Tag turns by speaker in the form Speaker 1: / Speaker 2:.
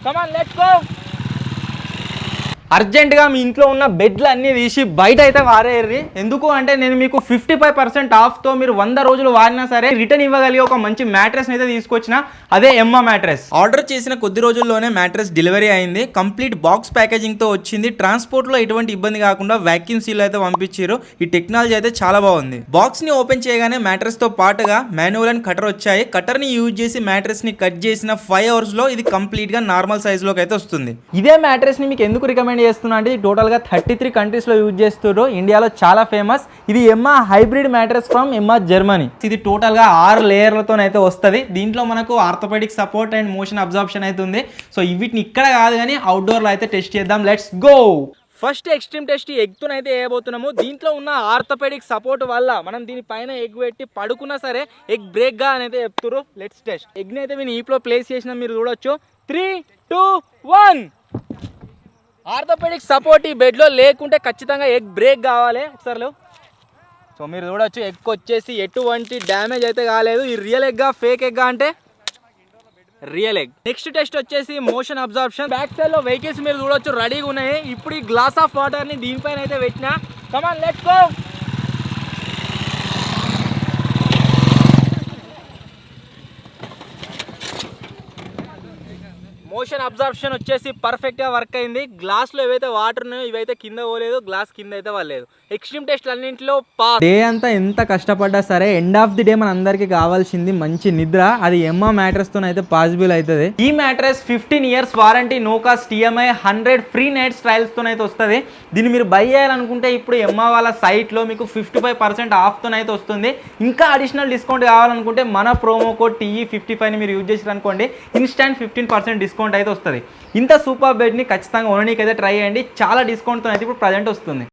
Speaker 1: Come on let's go. అర్జెంటుగా మీ ఇంట్లో ఉన్న బెడ్లు అన్నీ తీసి బయట అయితే వారేయండి. ఎందుకు అంటే నేను మీకు 55% ఆఫ్తో మీరు 100 రోజులు వాడినా సరే రిటర్న్ ఇవ్వగలిగే ఒక మంచి మ్యాట్రెస్ అయితే తీసుకొచ్చిన. అదే ఎమ్మా మ్యాట్రెస్. ఆర్డర్ చేసిన కొద్ది రోజుల్లోనే మ్యాట్రెస్ డెలివరీ అయింది. కంప్లీట్ బాక్స్ ప్యాకేజింగ్తో వచ్చింది. ట్రాన్స్పోర్ట్లో ఎటువంటి ఇబ్బంది కాకుండా వ్యాక్యూమ్ సీల్ అయితే పంపించారు. ఈ టెక్నాలజీ అయితే చాలా బాగుంది. బాక్స్ని ఓపెన్ చేయగానే మ్యాట్రెస్తో పాటుగా మాన్యువల్ అండ్ కటర్ వచ్చాయి. కటర్ని యూజ్ చేసి మ్యాట్రెస్ని కట్ చేసిన 5 అవర్స్లో ఇది కంప్లీట్గా నార్మల్ సైజ్లోకి అయితే వస్తుంది. ఇదే మ్యాట్రెస్ని మీకు ఎందుకు రికమెండ్ చేస్తున్నా అంటే టోటల్గా 33 కంట్రీస్లో యూజ్ చేస్తున్నారు. ఇండియాలో చాలా ఫేమస్. ఇది Emma hybrid mattress from Emma Germany. ఇది టోటల్గా 6 లేయర్లతో అయితే వస్తుంది. దీంట్లో మనకు orthopaedic support and motion absorption అయితే ఉంది. సో వీటిని ఇక్కడ కాదు కానీ అవుట్డోర్లో అయితే టెస్ట్ చేద్దాం. Let's go. First extreme test ఎగ్తో అయితే వేయబోతున్నాము. దీంట్లో ఉన్న ఆర్థోపెడిక్ సపోర్ట్ వల్ల మనం దీనిపైన ఎగ్ పెట్టి పడుకున్నా సరే ఎగ్ బ్రేక్గా అని అయితే చెప్తున్నారు. Let's test. ఎగ్ని అయితే నేను ఈప్లో ప్లేస్ చేసిన మీరు చూడొచ్చు. 3, 2, 1. ఆర్థోపెడిక్ సపోర్ట్ ఈ బెడ్లో లేకుంటే ఖచ్చితంగా ఎగ్ బ్రేక్ కావాలి. ఒకసారి సో మీరు చూడొచ్చు ఎగ్ వచ్చేసి ఎటువంటి డ్యామేజ్ అయితే కాలేదు. ఈ రియల్ ఎగ్గా ఫేక్ ఎగ్గా అంటే రియల్ ఎగ్. నెక్స్ట్ టెస్ట్ వచ్చేసి మోషన్ అబ్జార్ప్షన్. బ్యాక్ సైడ్ లో వెహికల్స్ మీరు చూడొచ్చు రెడీగా ఉన్నాయి. ఇప్పుడు ఈ గ్లాస్ ఆఫ్ వాటర్ ని దీనిపైన అయితే పెట్టినా. Come on let's go. Motion absorption వచ్చేసి పర్ఫెక్ట్గా వర్క్ అయింది. గ్లాస్లో ఏవైతే వాటర్ ఉన్నాయో ఇవైతే కింద పోలేదు, గ్లాస్ కింద అయితే వాళ్ళలేదు. ఎక్స్ట్రీమ్ టెస్ట్ అన్నింటిలో పాస్. డే అంతా ఎంత కష్టపడ్డా సరే ఎండ్ ఆఫ్ ది డే మన అందరికి కావాల్సింది మంచి నిద్ర. అది ఎమ్మా మ్యాట్రెస్తో అయితే పాసిబుల్ అవుతుంది. ఈ mattress 15 years warranty, no cost EMI, 100 free nights ట్రయల్స్తో అయితే వస్తుంది. దీన్ని మీరు బై చేయాలనుకుంటే ఇప్పుడు ఎమ్మా వాళ్ళ సైట్లో మీకు 55% ఆఫ్తో అయితే వస్తుంది. ఇంకా అడిషనల్ డిస్కౌంట్ కావాలనుకుంటే మన ప్రోమో కోడ్ TE55ని మీరు యూజ్ చేసారు అనుకోండి, ఇన్స్టాంట్ 15% డిస్కౌంట్ అయితే వస్తుంది. ఇంత సూపర్ బెడ్ని ఖచ్చితంగా ఓనీకి అయితే ట్రై చేయండి. చాలా డిస్కౌంట్తో అయితే ఇప్పుడు ప్రజెంట్ వస్తుంది.